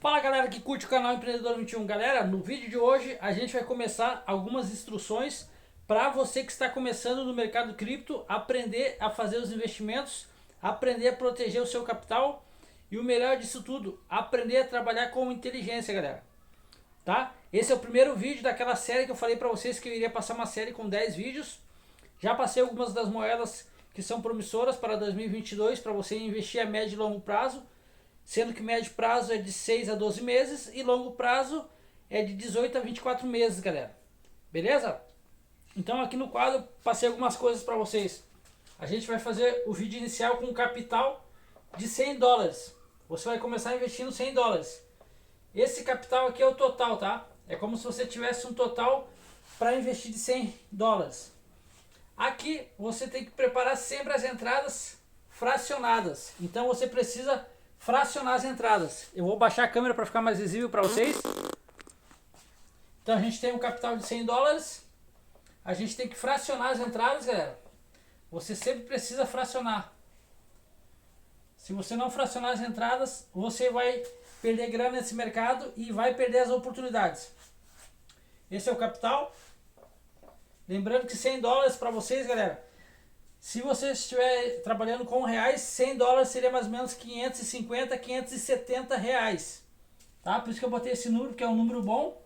Fala galera que curte o canal Empreendedor 21. Galera, no vídeo de hoje a gente vai começar algumas instruções para você que está começando no mercado cripto, aprender a fazer os investimentos, aprender a proteger o seu capital e o melhor disso tudo, aprender a trabalhar com inteligência, galera. Tá? Esse é o primeiro vídeo daquela série que eu falei para vocês que eu iria passar uma série com 10 vídeos. Já passei algumas das moedas que são promissoras para 2022 para você investir a médio e longo prazo. Sendo que médio prazo é de 6 a 12 meses e longo prazo é de 18 a 24 meses, galera. Beleza? Então aqui no quadro passei algumas coisas para vocês. A gente vai fazer o vídeo inicial com um capital de 100 dólares. Você vai começar investindo 100 dólares. Esse capital aqui é o total, tá? É como se você tivesse um total para investir de 100 dólares. Aqui você tem que preparar sempre as entradas fracionadas. Então você precisa fracionar as entradas. Eu vou baixar a câmera para ficar mais visível para vocês. Então a gente tem um capital de 100 dólares. A gente tem que fracionar as entradas, galera. Você sempre precisa fracionar. Se você não fracionar as entradas, você vai perder grana nesse mercado e vai perder as oportunidades. Esse é o capital. Lembrando que 100 dólares para vocês, galera. Se você estiver trabalhando com reais, 100 dólares seria mais ou menos 550, 570 reais. Tá? Por isso que eu botei esse número, que é um número bom.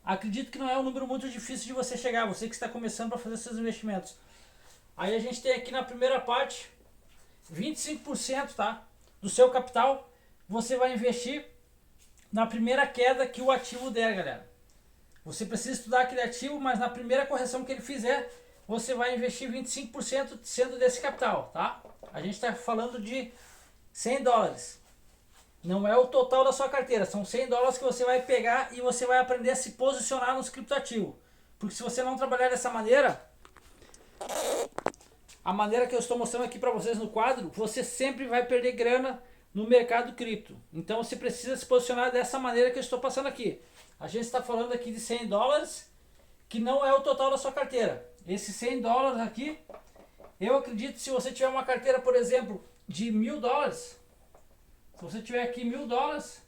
Acredito que não é um número muito difícil de você chegar, você que está começando para fazer seus investimentos. Aí a gente tem aqui na primeira parte, 25%, tá? Do seu capital, você vai investir na primeira queda que o ativo der, galera. Você precisa estudar aquele ativo, mas na primeira correção que ele fizer, você vai investir 25% sendo desse capital, tá? A gente está falando de 100 dólares. Não é o total da sua carteira, são 100 dólares que você vai pegar e você vai aprender a se posicionar nos criptoativos. Porque se você não trabalhar dessa maneira, a maneira que eu estou mostrando aqui para vocês no quadro, você sempre vai perder grana no mercado cripto. Então você precisa se posicionar dessa maneira que eu estou passando aqui. A gente está falando aqui de 100 dólares, que não é o total da sua carteira. Esses 100 dólares aqui, eu acredito que se você tiver uma carteira, por exemplo, de 1000 dólares, se você tiver aqui 1000 dólares,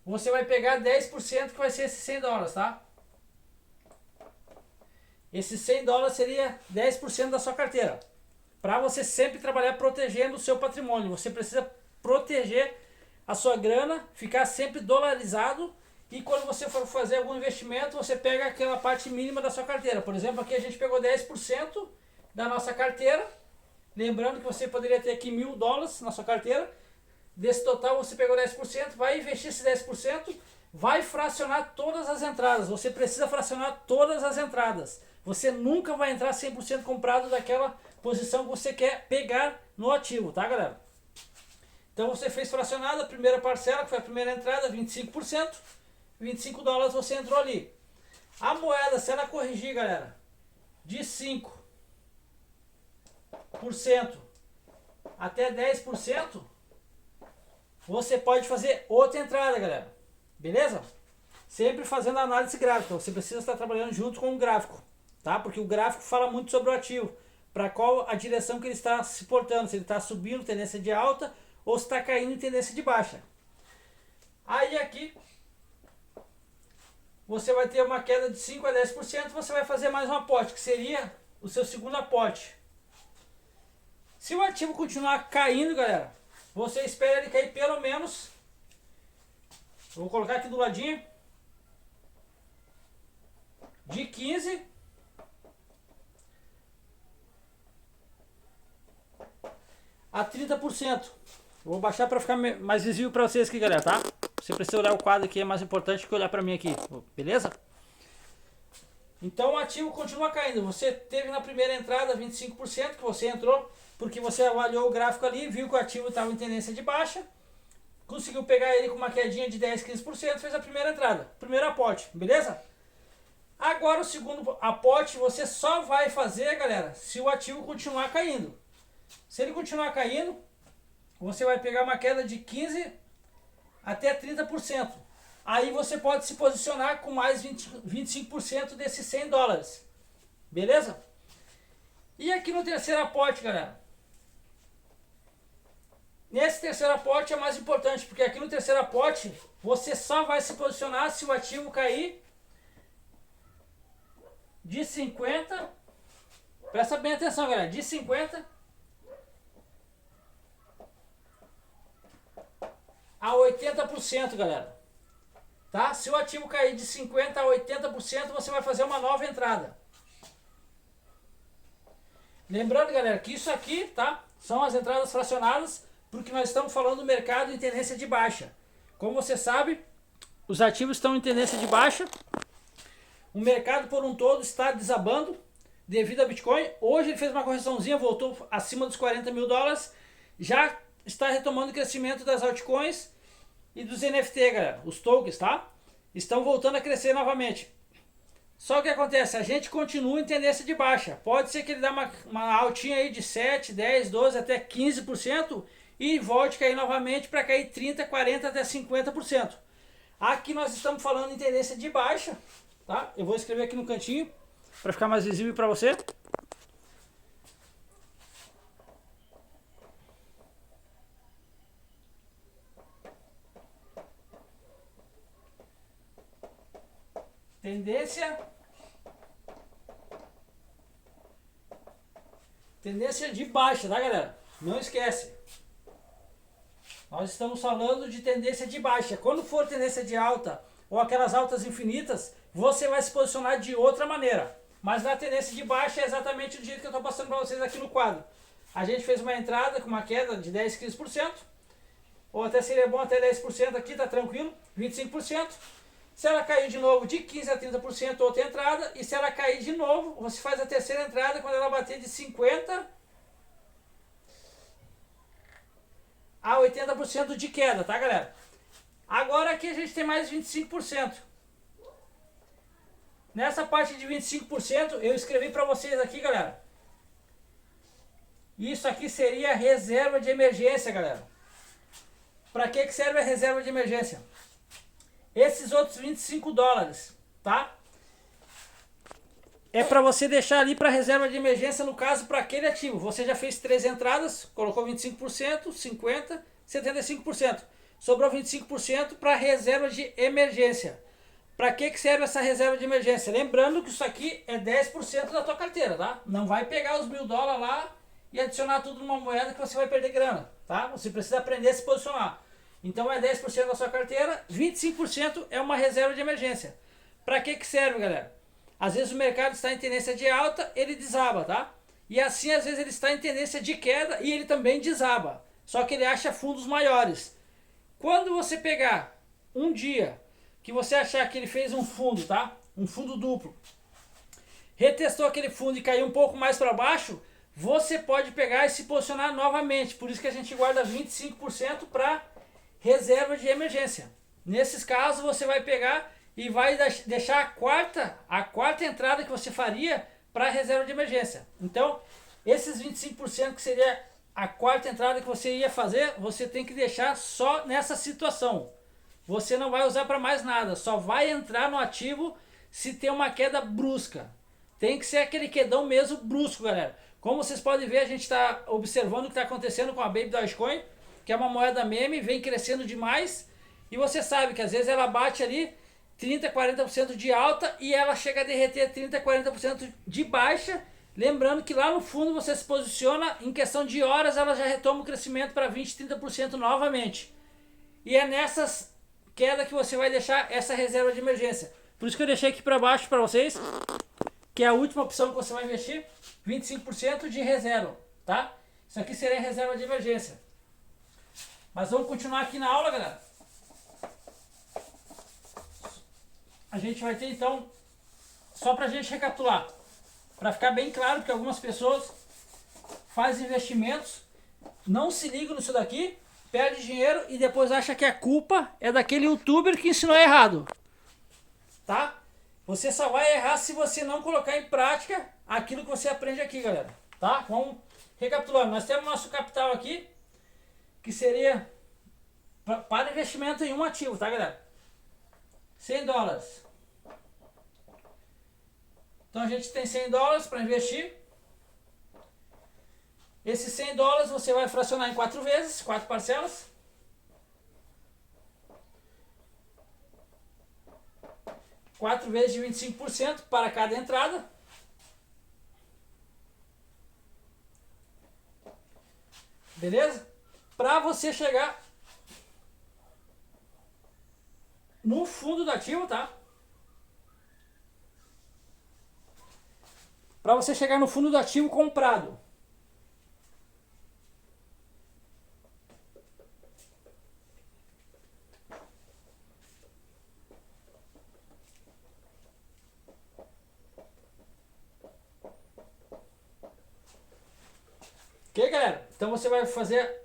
você vai pegar 10% que vai ser esses 100 dólares, tá? Esses 100 dólares seria 10% da sua carteira. Para você sempre trabalhar protegendo o seu patrimônio, você precisa proteger a sua grana, ficar sempre dolarizado. E quando você for fazer algum investimento, você pega aquela parte mínima da sua carteira. Por exemplo, aqui a gente pegou 10% da nossa carteira. Lembrando que você poderia ter aqui 1000 dólares na sua carteira. Desse total você pegou 10%, vai investir esse 10%, vai fracionar todas as entradas. Você precisa fracionar todas as entradas. Você nunca vai entrar 100% comprado daquela posição que você quer pegar no ativo, tá, galera? Então você fez fracionado a primeira parcela, que foi a primeira entrada, 25%. 25 dólares você entrou ali. A moeda, se ela corrigir, galera, de 5% até 10%, você pode fazer outra entrada, galera. Beleza? Sempre fazendo análise gráfica. Você precisa estar trabalhando junto com o gráfico, tá? Porque o gráfico fala muito sobre o ativo. Para qual a direção que ele está se portando. Se ele está subindo, tendência de alta, ou se está caindo em tendência de baixa. Aí aqui você vai ter uma queda de 5 a 10%, você vai fazer mais um aporte, que seria o seu segundo aporte. Se o ativo continuar caindo, galera, você espera ele cair pelo menos, eu vou colocar aqui do ladinho, de 15 a 30%. Eu vou baixar para ficar mais visível para vocês aqui, galera, tá? Você precisa olhar o quadro aqui, é mais importante que olhar para mim aqui, beleza? Então o ativo continua caindo. Você teve na primeira entrada 25% que você entrou, porque você avaliou o gráfico ali, viu que o ativo estava em tendência de baixa, conseguiu pegar ele com uma quedinha de 10, 15%, fez a primeira entrada, primeiro aporte, beleza? Agora o segundo aporte você só vai fazer, galera, se o ativo continuar caindo. Se ele continuar caindo, você vai pegar uma queda de 15 até 30%. Aí você pode se posicionar com mais 25% desses 100 dólares. Beleza? E aqui no terceiro aporte, galera, Nesse terceiro aporte é mais importante, porque aqui no terceiro aporte você só vai se posicionar se o ativo cair de 50, presta bem atenção galera, de 50 a 80%, galera. Tá? Se o ativo cair de 50 a 80%, você vai fazer uma nova entrada. Lembrando, galera, que isso aqui, tá? São as entradas fracionadas, porque nós estamos falando do mercado em tendência de baixa. Como você sabe, os ativos estão em tendência de baixa. O mercado por um todo está desabando devido ao Bitcoin. Hoje ele fez uma correçãozinha, voltou acima dos 40 mil dólares. Já está retomando o crescimento das altcoins e dos NFT, galera. Os tokens, tá? Estão voltando a crescer novamente. Só que acontece, a gente continua em tendência de baixa. Pode ser que ele dê uma altinha aí de 7, 10, 12, até 15% e volte a cair novamente para cair 30, 40, até 50%. Aqui nós estamos falando em tendência de baixa, tá? Eu vou escrever aqui no cantinho para ficar mais visível para você. Tendência de baixa, tá galera? Não esquece. Nós estamos falando de tendência de baixa. Quando for tendência de alta ou aquelas altas infinitas, você vai se posicionar de outra maneira. Mas na tendência de baixa é exatamente o jeito que eu estou passando para vocês aqui no quadro. A gente fez uma entrada com uma queda de 10, 15%, ou até seria bom até 10% aqui, tá tranquilo, 25%. Se ela cair de novo de 15 a 30%, outra entrada. E se ela cair de novo, você faz a terceira entrada quando ela bater de 50 a 80% de queda, tá galera? Agora aqui a gente tem mais 25%. Nessa parte de 25% eu escrevi para vocês aqui, galera. Isso aqui seria a reserva de emergência, galera. Para que serve a reserva de emergência? Esses outros 25 dólares, tá? É para você deixar ali para reserva de emergência, no caso, para aquele ativo. Você já fez 3 entradas, colocou 25%, 50%, 75%. Sobrou 25% para reserva de emergência. Para que serve essa reserva de emergência? Lembrando que isso aqui é 10% da tua carteira, tá? Não vai pegar os 1.000 dólares lá e adicionar tudo numa moeda que você vai perder grana, tá? Você precisa aprender a se posicionar. Então é 10% da sua carteira, 25% é uma reserva de emergência. Para que serve, galera? Às vezes o mercado está em tendência de alta, ele desaba, tá? E assim às vezes ele está em tendência de queda e ele também desaba. Só que ele acha fundos maiores. Quando você pegar um dia que você achar que ele fez um fundo, tá? Um fundo duplo. Retestou aquele fundo e caiu um pouco mais para baixo, você pode pegar e se posicionar novamente. Por isso que a gente guarda 25% para reserva de emergência. Nesses casos você vai pegar e vai deixar a quarta entrada que você faria para reserva de emergência. Então, esses 25% que seria a quarta entrada que você ia fazer, você tem que deixar só nessa situação. Você não vai usar para mais nada, só vai entrar no ativo se tem uma queda brusca. Tem que ser aquele quedão mesmo brusco, galera. Como vocês podem ver, a gente está observando o que está acontecendo com a Baby Dogecoin, que é uma moeda meme, vem crescendo demais. E você sabe que às vezes ela bate ali 30, 40% de alta e ela chega a derreter 30, 40% de baixa. Lembrando que lá no fundo você se posiciona, em questão de horas ela já retoma o crescimento para 20, 30% novamente. E é nessas quedas que você vai deixar essa reserva de emergência. Por isso que eu deixei aqui para baixo para vocês, que é a última opção que você vai investir, 25% de reserva, tá? Isso aqui seria a reserva de emergência. Mas vamos continuar aqui na aula, galera. A gente vai ter então, só pra gente recapitular, para ficar bem claro, porque algumas pessoas fazem investimentos, não se ligam nisso daqui, perde dinheiro e depois acha que a culpa é daquele youtuber que ensinou errado, tá? Você só vai errar se você não colocar em prática aquilo que você aprende aqui, galera, tá? Vamos recapitulando. Nós temos nosso capital aqui, que seria para investimento em um ativo, tá, galera? 100 dólares. Então a gente tem 100 dólares para investir. Esses $100 você vai fracionar em 4 vezes, 4 parcelas. Quatro vezes de 25% para cada entrada. Beleza? Para você chegar no fundo do ativo, tá? Para você chegar no fundo do ativo comprado. Ok, galera? Então você vai fazer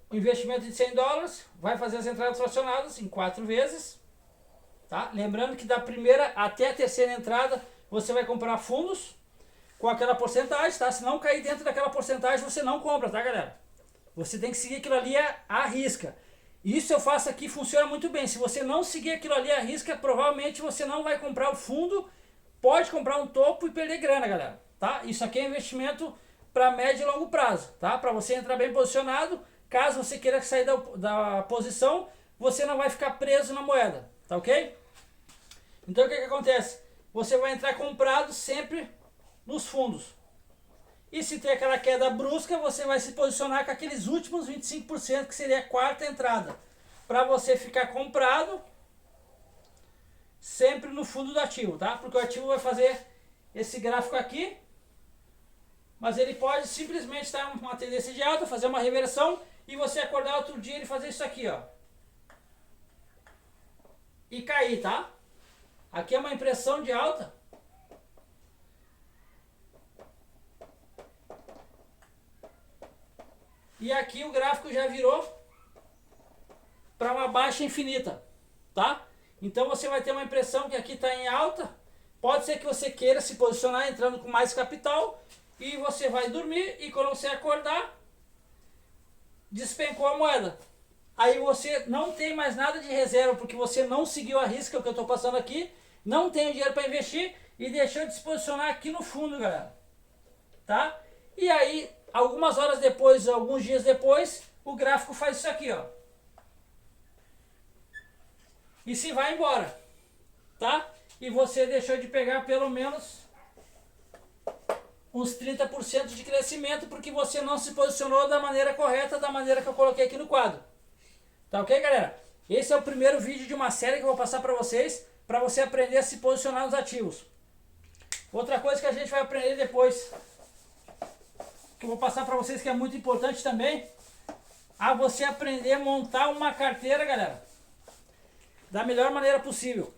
o investimento de $100, vai fazer as entradas fracionadas em 4 vezes, tá? Lembrando que da primeira até a terceira entrada você vai comprar fundos com aquela porcentagem, tá? Se não cair dentro daquela porcentagem você não compra, tá, galera? Você tem que seguir aquilo ali à risca. Isso eu faço aqui, funciona muito bem. Se você não seguir aquilo ali à risca, provavelmente você não vai comprar o fundo, pode comprar um topo e perder grana, galera, tá? Isso aqui é investimento para médio e longo prazo, tá? Para você entrar bem posicionado, caso você queira sair da posição, você não vai ficar preso na moeda, tá ok? Então o que acontece? Você vai entrar comprado sempre nos fundos. E se tem aquela queda brusca, você vai se posicionar com aqueles últimos 25%, que seria a quarta entrada. Para você ficar comprado sempre no fundo do ativo, tá? Porque o ativo vai fazer esse gráfico aqui, mas ele pode simplesmente estar uma tendência de alta, fazer uma reversão e você acordar outro dia e fazer isso aqui, ó. E cair, tá? Aqui é uma impressão de alta. E aqui o gráfico já virou para uma baixa infinita, tá? Então você vai ter uma impressão que aqui está em alta. Pode ser que você queira se posicionar entrando com mais capital e você vai dormir e quando você acordar, despencou a moeda. Aí você não tem mais nada de reserva porque você não seguiu a risca, o que eu estou passando aqui, não tem dinheiro para investir e deixou de se posicionar aqui no fundo, galera. Tá? E aí, algumas horas depois, alguns dias depois, o gráfico faz isso aqui, ó. E se vai embora, tá? E você deixou de pegar pelo menos uns 30% de crescimento porque você não se posicionou da maneira correta, da maneira que eu coloquei aqui no quadro. Tá ok, galera? Esse é o primeiro vídeo de uma série que eu vou passar para você aprender a se posicionar nos ativos. Outra coisa que a gente vai aprender depois, que eu vou passar para vocês, que é muito importante também, a você aprender a montar uma carteira, galera, da melhor maneira possível.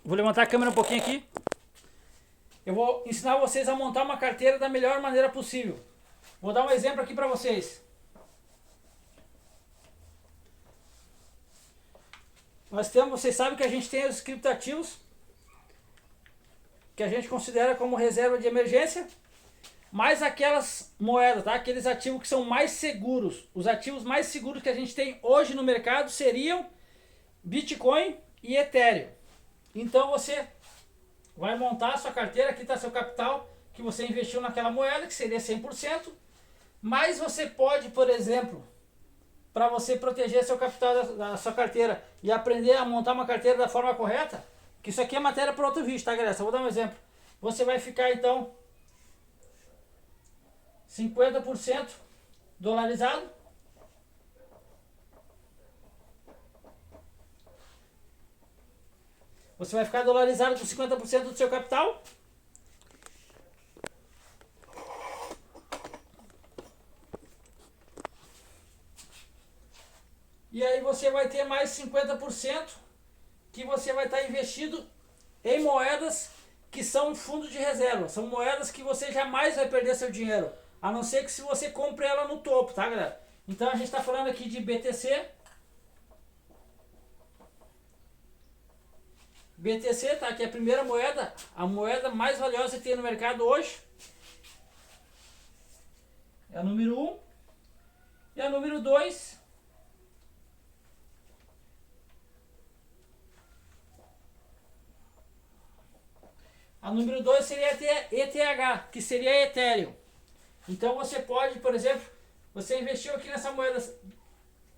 Vou levantar a câmera um pouquinho aqui. Eu vou ensinar vocês a montar uma carteira da melhor maneira possível. Vou dar um exemplo aqui para vocês. Vocês sabem que a gente tem os criptoativos, que a gente considera como reserva de emergência, mais aquelas moedas, tá? Aqueles ativos que são mais seguros. Os ativos mais seguros que a gente tem hoje no mercado seriam Bitcoin e Ethereum. Então você vai montar a sua carteira, aqui está seu capital que você investiu naquela moeda, que seria 100%, mas você pode, por exemplo, para você proteger seu capital da sua carteira e aprender a montar uma carteira da forma correta, que isso aqui é matéria para outro vídeo, tá, galera? Só vou dar um exemplo. Você vai ficar, então, 50% dolarizado. Você vai ficar dolarizado com 50% do seu capital. E aí você vai ter mais 50% que você vai estar investido em moedas que são fundo de reserva. São moedas que você jamais vai perder seu dinheiro. A não ser que se você compre ela no topo, tá, galera? Então a gente está falando aqui de BTC. BTC, tá? Que é a primeira moeda, a moeda mais valiosa que tem no mercado hoje. É a número 1. E a número 2. A número 2 seria ETH, que seria Ethereum. Então você pode, por exemplo, você investiu aqui nessa moeda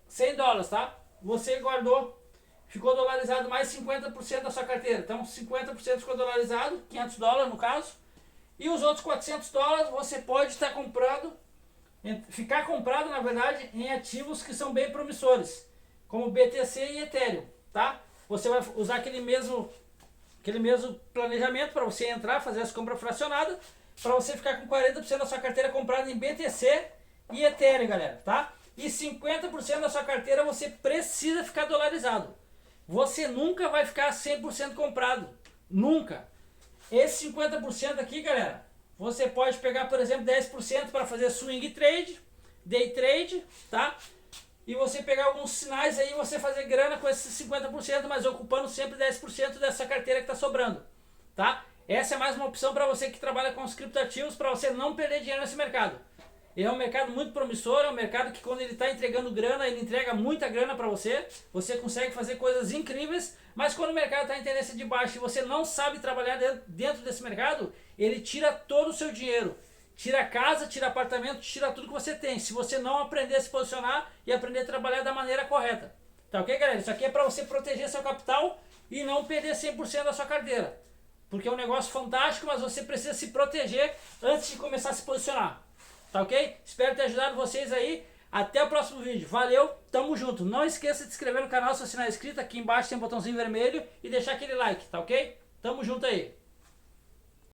$100, tá? Você guardou, ficou dolarizado mais 50% da sua carteira. Então 50% ficou dolarizado, $500 no caso. E os outros $400 você pode estar comprando, ficar comprado na verdade em ativos que são bem promissores, como BTC e Ethereum, tá? Você vai usar aquele mesmo planejamento para você entrar, fazer as compras fracionadas, para você ficar com 40% da sua carteira comprada em BTC e Ethereum, galera, tá? E 50% da sua carteira você precisa ficar dolarizado. Você nunca vai ficar 100% comprado, nunca. Esse 50% aqui, galera, você pode pegar, por exemplo, 10% para fazer swing trade, day trade, tá? E você pegar alguns sinais aí, você fazer grana com esses 50%, mas ocupando sempre 10% dessa carteira que está sobrando, tá? Essa é mais uma opção para você que trabalha com os criptoativos, para você não perder dinheiro nesse mercado. Ele é um mercado muito promissor, é um mercado que quando ele está entregando grana, ele entrega muita grana para você. Você consegue fazer coisas incríveis, mas quando o mercado está em tendência de baixa e você não sabe trabalhar dentro desse mercado, ele tira todo o seu dinheiro. Tira casa, tira apartamento, tira tudo que você tem. Se você não aprender a se posicionar e aprender a trabalhar da maneira correta. Tá ok, galera? Isso aqui é para você proteger seu capital e não perder 100% da sua carteira. Porque é um negócio fantástico, mas você precisa se proteger antes de começar a se posicionar. Tá ok? Espero ter ajudado vocês aí. Até o próximo vídeo. Valeu, tamo junto. Não esqueça de se inscrever no canal se você não é inscrito. Aqui embaixo tem um botãozinho vermelho e deixar aquele like, tá ok? Tamo junto aí.